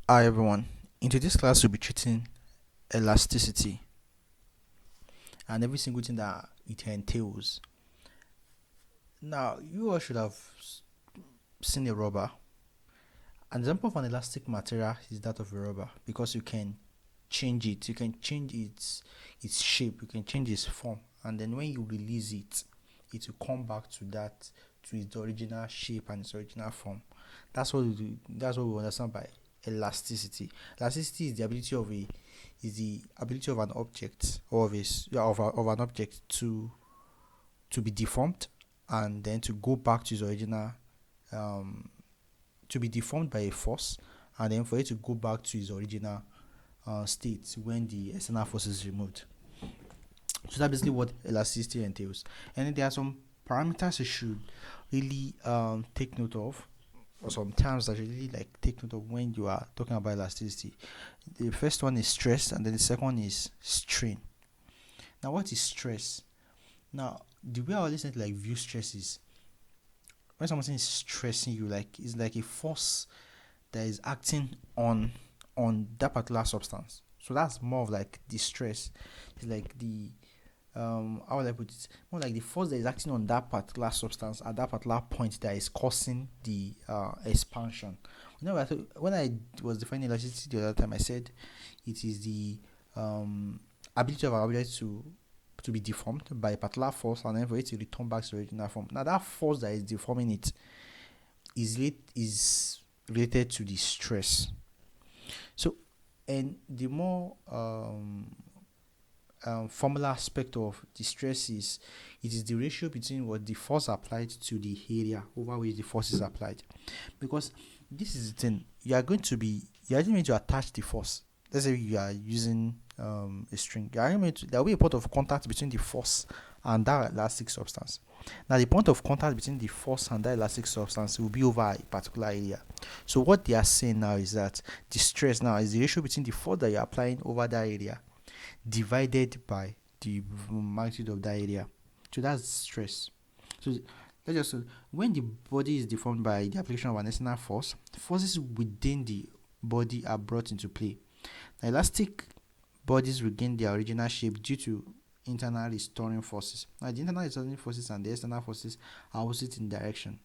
Hi everyone. In today's class, we'll be treating elasticity and every single thing that it entails. Now, you all should have seen a rubber. An example of an elastic material is that of a rubber because you can change it. You can change its shape. You can change its form, and then when you release it, it will come back to its original shape and its original form. That's what we do. That's what we understand by elasticity. Elasticity is the ability of an object or of an object to be deformed and then to go back to its original, um, to be deformed by a force, and then for it to go back to its original state when the external force is removed. So that's basically what elasticity entails. And then there are some parameters you should really take note of, or some terms that you really like take note of when you are talking about elasticity. The first one is stress, and then the second one is strain. Now, what is stress? Now, the way I always to like view stress is when something is stressing you, like it's like a force that is acting on that particular substance. So that's more of like the stress. It's like the how would I put it? More like the force that is acting on that particular substance at that particular point that is causing the expansion. When I was defining elasticity the other time, I said it is the ability of an object to be deformed by a particular force and then for it to return back to the original form. Now that force that is deforming it is related to the stress. So, and the more formula aspect of the stress is it is the ratio between what the force applied to the area over which the force is applied. Because this is the thing, you are going to attach the force. Let's say you are using a string. There will be a point of contact between the force and that elastic substance. Now, the point of contact between the force and that elastic substance will be over a particular area. So, what they are saying now is that the stress now is the ratio between the force that you're applying over that area divided by the magnitude of that area. So, that's stress. So, let's just say when the body is deformed by the application of an external force, forces within the body are brought into play. Now, elastic bodies regain their original shape due to internal restoring forces. Now, the internal restoring forces and the external forces are opposite in direction.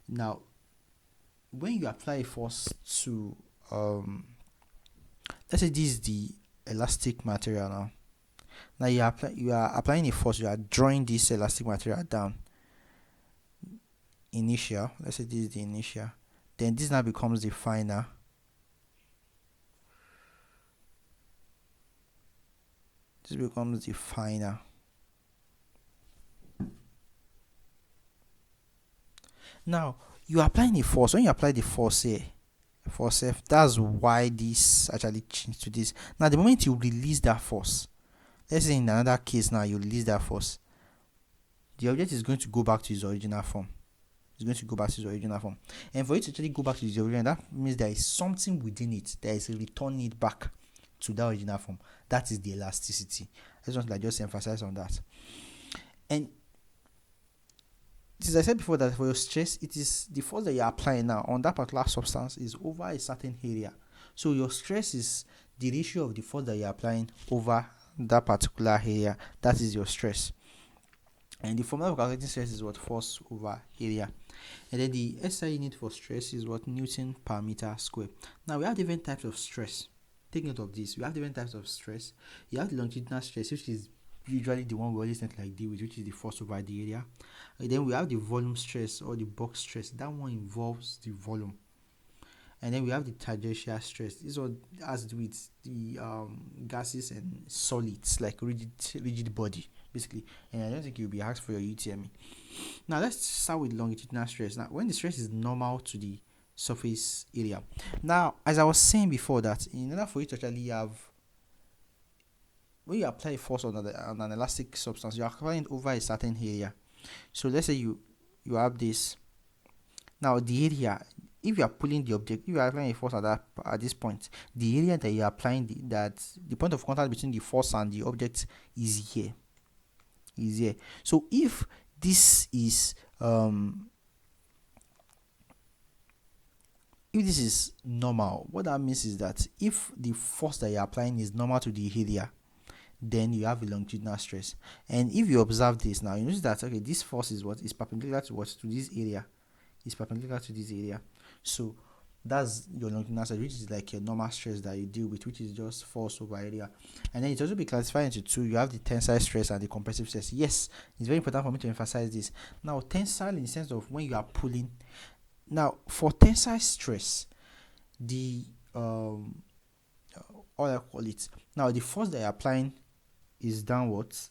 Now, when you apply a force to, let's say this is the elastic material now. Now you are applying a force. You are drawing this elastic material down. Initial. Let's say this is the initial. Then this now becomes the final. This becomes the final. Now, you are applying a force. When you apply the force here, force F, that's why this actually changed to this. Now, the moment you release that force, let's say in another case now, you release that force, the object is going to go back to its original form. It's going to go back to its original form. And for it to actually go back to its original, that means there is something within it that is returning it back to that original form. That is the elasticity. I just want to just emphasize on that. And as I said before, that for your stress, it is the force that you're applying now on that particular substance is over a certain area. So your stress is the ratio of the force that you're applying over that particular area. That is your stress. And the formula for calculating stress is what? Force over area. And then the SI unit for stress is what? Newton per meter square. Now we have different types of stress. Take note of this. We have different types of stress. You have the longitudinal stress, which is usually the one we always tend to like deal with, which is the force over the area. And then we have the volume stress or the box stress. That one involves the volume. And then we have the tangential stress. This one has to do with the gases and solids, like rigid body, basically. And I don't think you'll be asked for your UTME. Now let's start with longitudinal stress. Now, when the stress is normal to the surface area. Now, as I was saying before, that in order for you to actually have, when you apply a force on an elastic substance, you are applying it over a certain area. So let's say you have this. Now the area, if you are pulling the object, if you are applying a force at this point, the area that you are applying the point of contact between the force and the object is here. So if this is if this is normal, what that means is that if the force that you're applying is normal to the area, then you have a longitudinal stress. And if you observe this now, you notice that okay, this force is what is perpendicular to what, to this area, is perpendicular to this area. So that's your longitudinal stress, which is like your normal stress that you deal with, which is just force over area. And then it also be classified into two. You have the tensile stress and the compressive stress. Yes, it's very important for me to emphasize this. Now, tensile in the sense of when you are pulling. Now, for tensile stress, the all I call it now, the force that you're applying is downwards,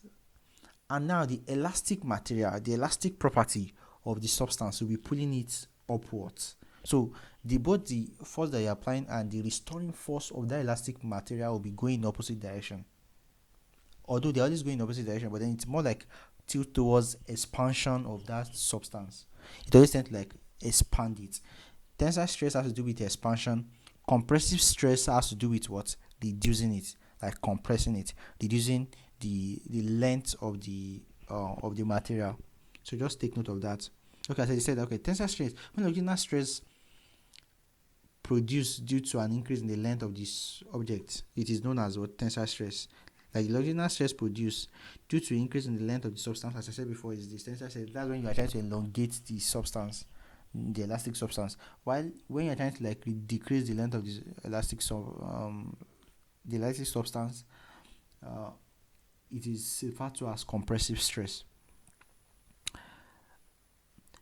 and now the elastic material, the elastic property of the substance will be pulling it upwards. So both the force that you're applying and the restoring force of that elastic material will be going in opposite direction. Although they're always going in opposite direction, but then it's more like tilt towards expansion of that substance. It always tends to like expand it. Tensile stress has to do with expansion. Compressive stress has to do with what? Reducing it, like compressing it, reducing the length of the material. So just take note of that. Okay, as I said, okay, tensile stress, when longitudinal stress produced due to an increase in the length of this object, it is known as what? Tensile stress. Like longitudinal stress produced due to increase in the length of the substance, as I said before, is this tensile stress. That's when you are trying to elongate the substance, the elastic substance. While when you're trying to like decrease the length of this elastic substance, it is referred to as compressive stress.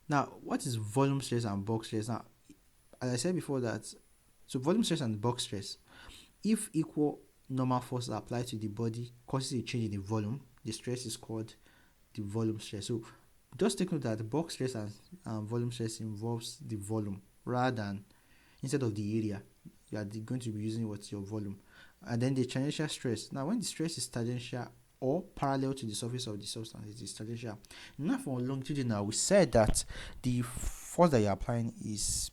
Now, what is volume stress and bulk stress? Now, as I said before that, so volume stress and bulk stress, if equal normal force applied to the body causes a change in the volume, the stress is called the volume stress. So just take note that bulk stress and volume stress involves the volume rather than, instead of the area, you are going to be using what's your volume. And then the tangential stress. Now, when the stress is tangential or parallel to the surface of the substance, it is tangential. Now, for longitudinal, we said that the force that you're applying is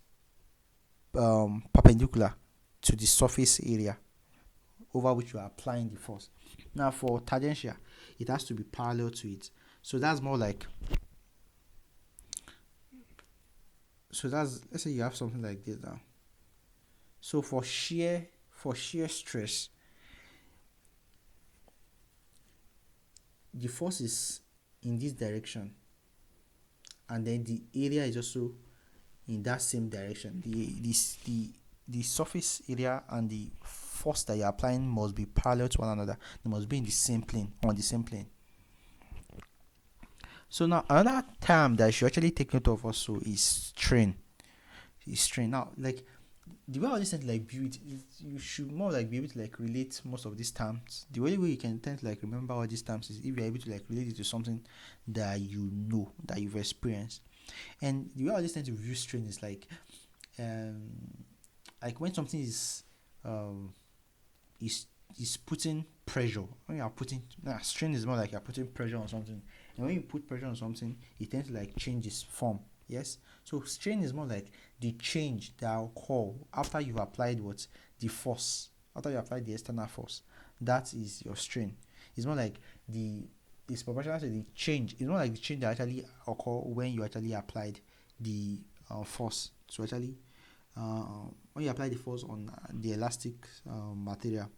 perpendicular to the surface area over which you are applying the force. Now, for tangential, it has to be parallel to it. So that's more like, let's say you have something like this now. So for shear stress, the force is in this direction, and then the area is also in that same direction. The surface area and the force that you're applying must be parallel to one another. They must be in the same plane, on the same plane. So now another term that you should actually take note of also is strain. Now, like the way I always tend to like view it is, you should more like be able to like relate most of these terms. The only way you can tend to like remember all these terms is if you're able to like relate it to something that you know, that you've experienced. And the way I always tend to view strain is like when something is putting pressure. When you are putting strain is more like you're putting pressure on something, and when you put pressure on something, it tends to like change its form. Yes, so strain is more like the change that will occur after you've applied what? The force. After you apply the external force, that is your strain. It's more like it's proportional to the change. It's more like the change that actually occur when you actually applied the force. So actually, when you apply the force on the elastic material.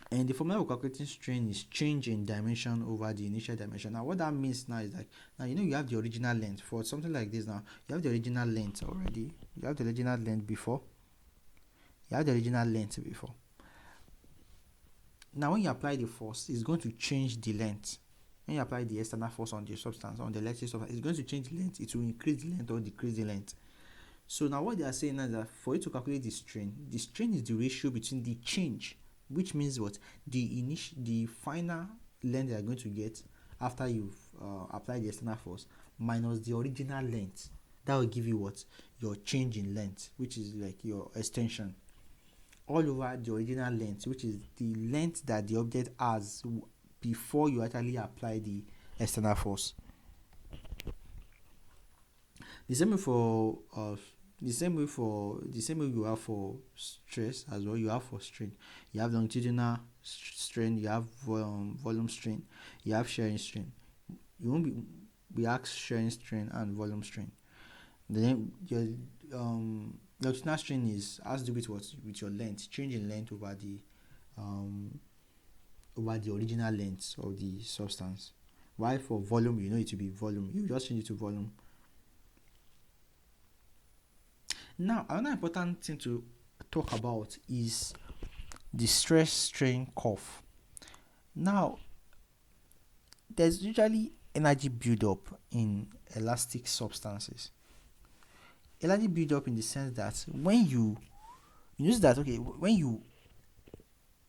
And the formula for calculating strain is change in dimension over the initial dimension. Now, what that means now is like, now you have the original length for something like this. Now, you have the original length already. You have the original length before. Now, when you apply the force, it's going to change the length. When you apply the external force on the substance, on the electric substance, it's going to change the length. It will increase the length or decrease the length. So now what they are saying is that for you to calculate the strain is the ratio between the change, which means what? The final length you are going to get after you've applied the external force, minus the original length. That will give you what? Your change in length, which is like your extension, all over the original length, which is the length that the object has before you actually apply the external force. The same way you have for stress as well, you have for strain. You have longitudinal strain, you have volume strain, you have shearing strain. You won't be asked shearing strain and volume strain. Then longitudinal strain has to do with what, with your length, change in length um over the original length of the substance. While for volume, you know it to be volume, you just change it to volume. Now, another important thing to talk about is the stress strain curve. Now, there's usually energy buildup in elastic substances. Energy buildup in the sense that when you notice that, okay, when you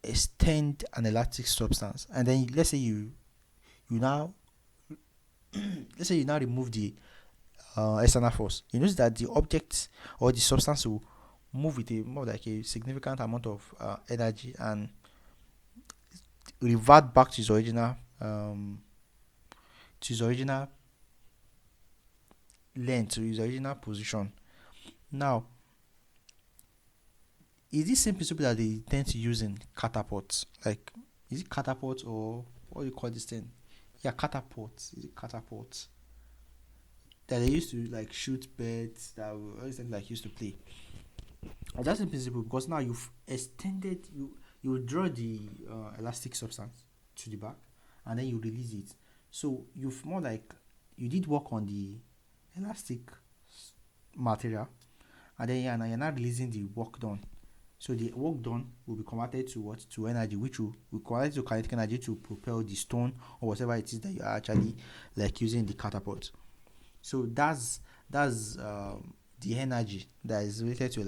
extend an elastic substance, and then let's say you now let's say you now remove the external force, you notice that the object or the substance will move with a more like a significant amount of energy and revert back to its original length, to its original position. Now, is this same principle that they tend to use in catapults? Like, is it catapult, or what do you call this thing? Yeah, catapults. Is it catapults that they used to like shoot birds that were always like used to play? And that's the principle, because now you've extended, you will draw the elastic substance to the back, and then you release it. So you've more like you did work on the elastic material, and then you're not releasing the work done. So the work done will be converted to what? To energy, which will convert to kinetic energy to propel the stone or whatever it is that you are actually like using the catapult. So that's the energy that is related to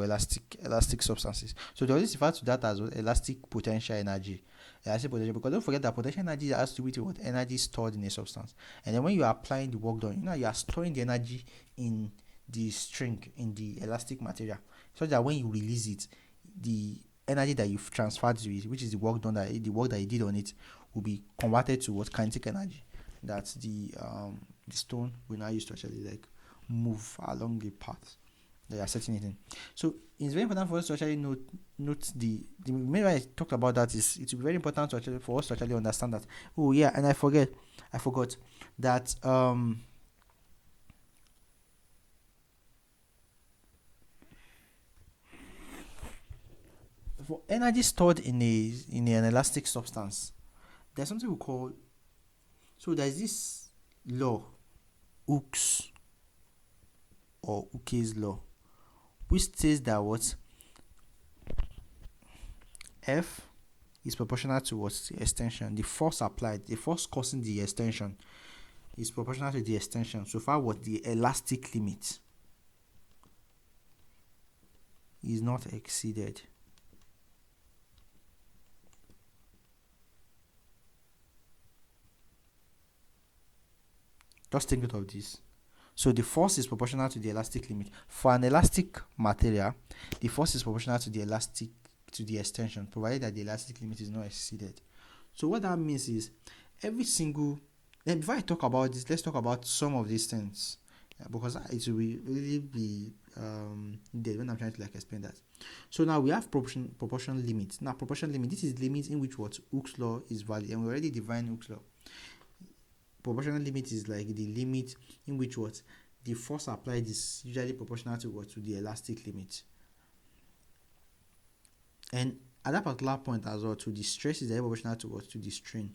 elastic substances. So they always refer to that as elastic potential energy. Elastic potential, because don't forget that potential energy has to do with what energy stored in a substance. And then when you are applying the work done, you are storing the energy in the string, in the elastic material, so that when you release it, the energy that you've transferred to it, which is the work done, the work that you did on it, will be converted to what kinetic energy. That's the stone will now use to actually like move along the path that you are setting it in. So it's very important for us to actually note the main way I talked about that is it will be very important to actually for us to actually understand that. Oh yeah, and I forgot that for energy stored in an elastic substance, there's something we call, so there's this law, Hooke's or Hooke's law, which says that what F is proportional to what's the extension, the force applied, the force causing the extension is proportional to the extension so far what the elastic limit is not exceeded. Just take note of this. So the force is proportional to the elastic limit. For an elastic material, the force is proportional to the extension, provided that the elastic limit is not exceeded. So what that means is every single. Then before I talk about this, let's talk about some of these things, because it will really be needed when I'm trying to like explain that. So now we have proportion limit. Now proportion limit. This is limit in which what Hooke's law is valid, and we already defined Hooke's law. Proportional limit is like the limit in which what the force applied is usually proportional to what, to the elastic limit, and at that particular point as well, to the stress is proportional to what, to the strain.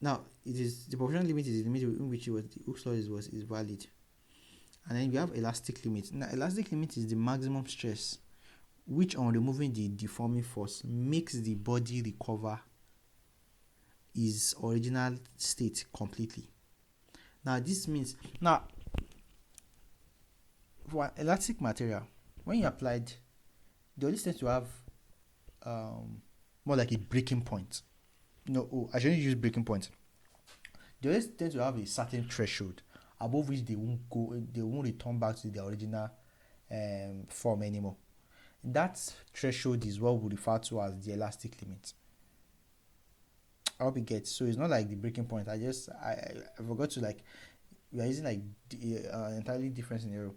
Now it is the proportional limit is the limit in which what the Hooke's law is valid, and then we have elastic limit. Now elastic limit is the maximum stress which, on removing the deforming force, makes the body recover its original state completely. Now this means, now for elastic material, when you applied, they always tend to have more like a breaking point. I shouldn't use breaking point. They always tend to have a certain threshold above which they won't return back to their original form anymore. That threshold is what we refer to as the elastic limit. I hope you get. So it's not like the breaking point. I forgot to like, we are using like entirely different scenario.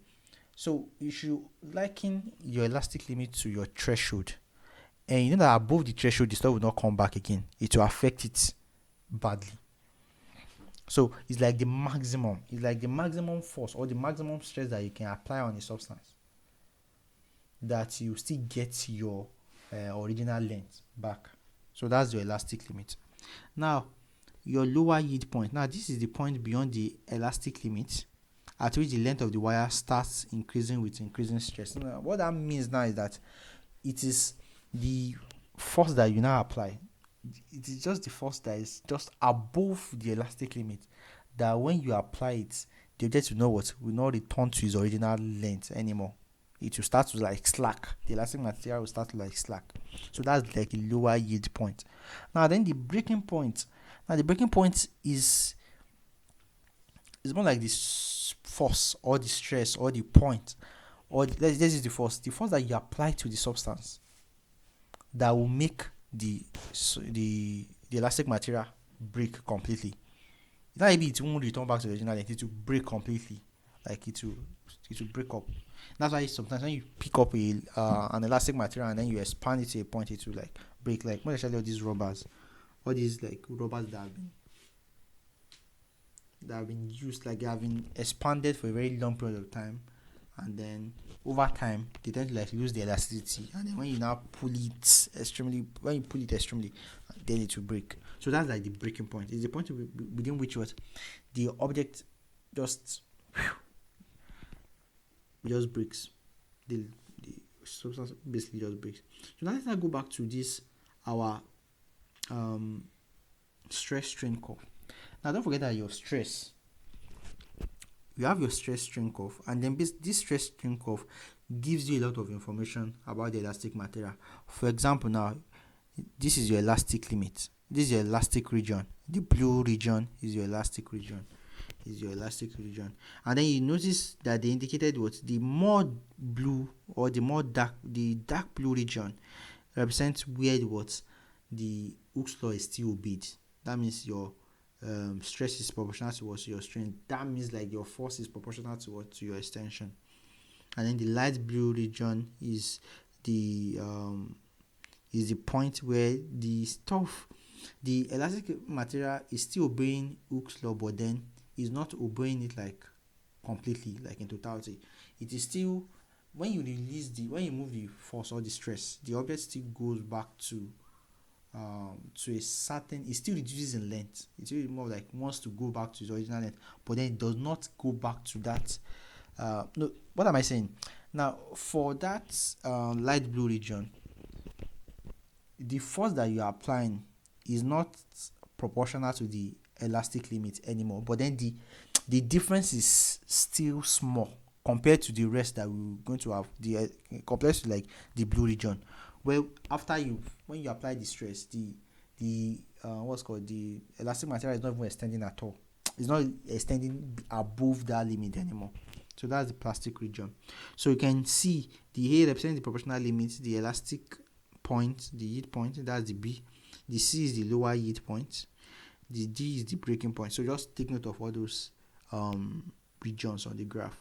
So you should liken your elastic limit to your threshold, and you know that above the threshold the stuff will not come back again. It will affect it badly. So it's like the maximum. It's like the maximum force or the maximum stress that you can apply on a substance, that you still get your original length back. So that's your elastic limit. Now, your lower yield point. Now, this is the point beyond the elastic limit at which the length of the wire starts increasing with increasing stress. Now, what that means now is that it is the force that you now apply. It is just the force that is just above the elastic limit, that when you apply it, the object will not return to its original length anymore. It will start to like slack. The elastic material will start to like slack. So that's like a lower yield point. Now then the breaking point. Now the breaking point is more like this force or the stress or the point, or this is the force that you apply to the substance that will make the elastic material break completely. Not maybe it won't return back to the original length, it will break completely. Like it will break up. That's why sometimes when you pick up an elastic material and then you expand it to a point, it will like break. Like most especially all these rubbers, all these like rubbers that have been used, like they have been expanded for a very long period of time, and then over time they tend to like lose the elasticity, and then when you pull it extremely, then it will break. So that's like the breaking point. It's the point within which the object just breaks. The substance basically just breaks. So now let's go back to this our stress strain curve. Now don't forget that you have your stress strain curve, and then this stress strain curve gives you a lot of information about the elastic material. For example, now this is your elastic limit. This is your elastic region. The blue region is your elastic region. And then you notice that they indicated what the more blue or the dark blue region represents where the Hooke's law is still obeyed. That means your stress is proportional towards your strain. That means like your force is proportional to your extension. And then the light blue region is the point where the elastic material is still obeying Hooke's law, but then is not obeying it like completely, like in totality. It is still, when you move the force or the stress, the object still goes back to a certain, it still reduces in length. It's really more like wants to go back to its original length, but then it does not go back to that. No, what am I saying? Now, for that light blue region, the force that you are applying is not proportional to the elastic limit anymore, but then the difference is still small compared to the rest that we're going to have, compared to like the blue region. Well, when you apply the stress, the elastic material is not even extending at all. It's not extending above that limit anymore. So that's the plastic region. So you can see the A represents the proportional limit, the elastic point, the yield point, that's the B. The C is the lower yield point. The D is the breaking point. So just take note of all those regions on the graph.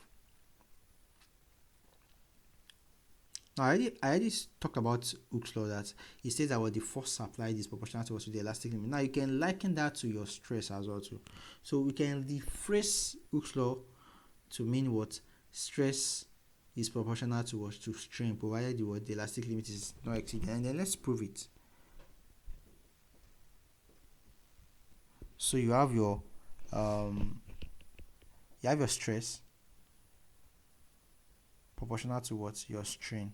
Now, I already talked about Hooke's law, that it states that the force applied is proportional to the elastic limit. Now, you can liken that to your stress as well too. So we can rephrase Hooke's law to mean what stress is proportional to strain, provided the elastic limit is not exceeded. And then let's prove it. So you have your stress proportional to your strain.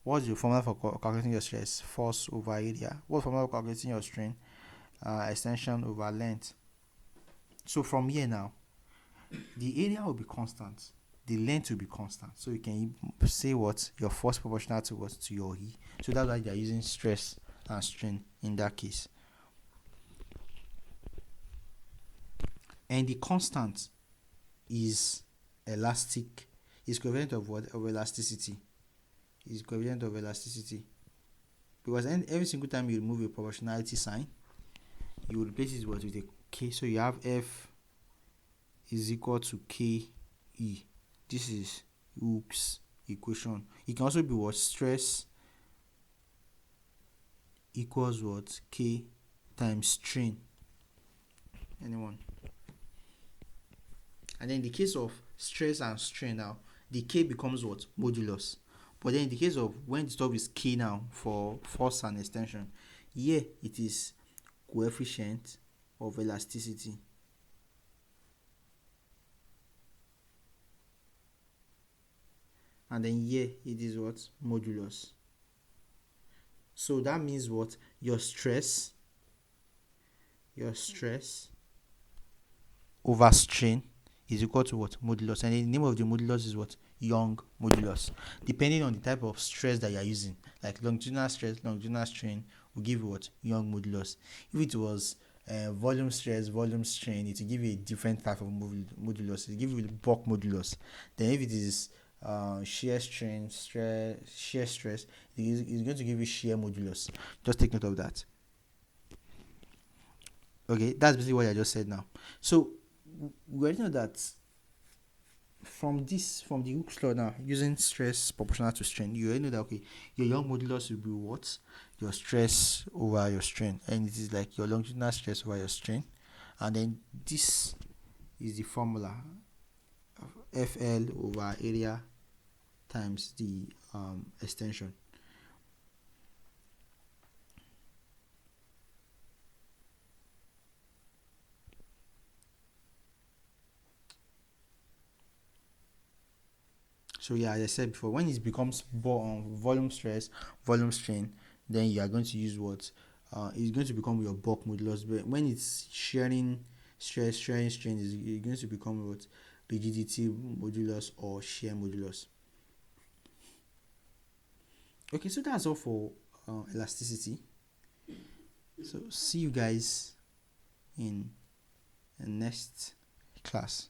What's your formula for calculating your stress? Force over area. What's the formula for calculating your strain? Extension over length. So from here now, the area will be constant, the length will be constant. So you can say your force proportional to your E. So that's why they are using stress and strain in that case. And the constant is elastic, is equivalent of elasticity. Is equivalent of elasticity. Because every single time you remove a proportionality sign, you replace it with a K. So you have F is equal to KE. This is Hooke's equation. It can also be stress equals K times strain. Anyone? And then in the case of stress and strain now, the K becomes what? Modulus. But then in the case of when the stuff is K now for force and extension, here it is coefficient of elasticity. And then here it is what? Modulus. So that means what? Your stress over strain is equal to what? Modulus. And the name of the modulus is what? Young modulus. Depending on the type of stress that you are using, like longitudinal stress, longitudinal strain will give you what? Young modulus. If it was volume stress, volume strain, it will give you a different type of modulus. It will give you bulk modulus. Then if it is shear strain, shear stress, it's going to give you shear modulus. Just take note of that. Okay, that's basically what I just said now. So we already know that from the Hooke's law now, using stress proportional to strain, you already know that okay, your Young modulus will be what? Your stress over your strain, and it is like your longitudinal stress over your strain, and then this is the formula of FL over area times the extension. So yeah, as I said before, when it becomes volume stress, volume strain, then you are going to use what? It's going to become your bulk modulus. But when it's sharing stress, sharing strain, is going to become what? Rigidity modulus or shear modulus. Okay, so that's all for elasticity. So see you guys in the next class.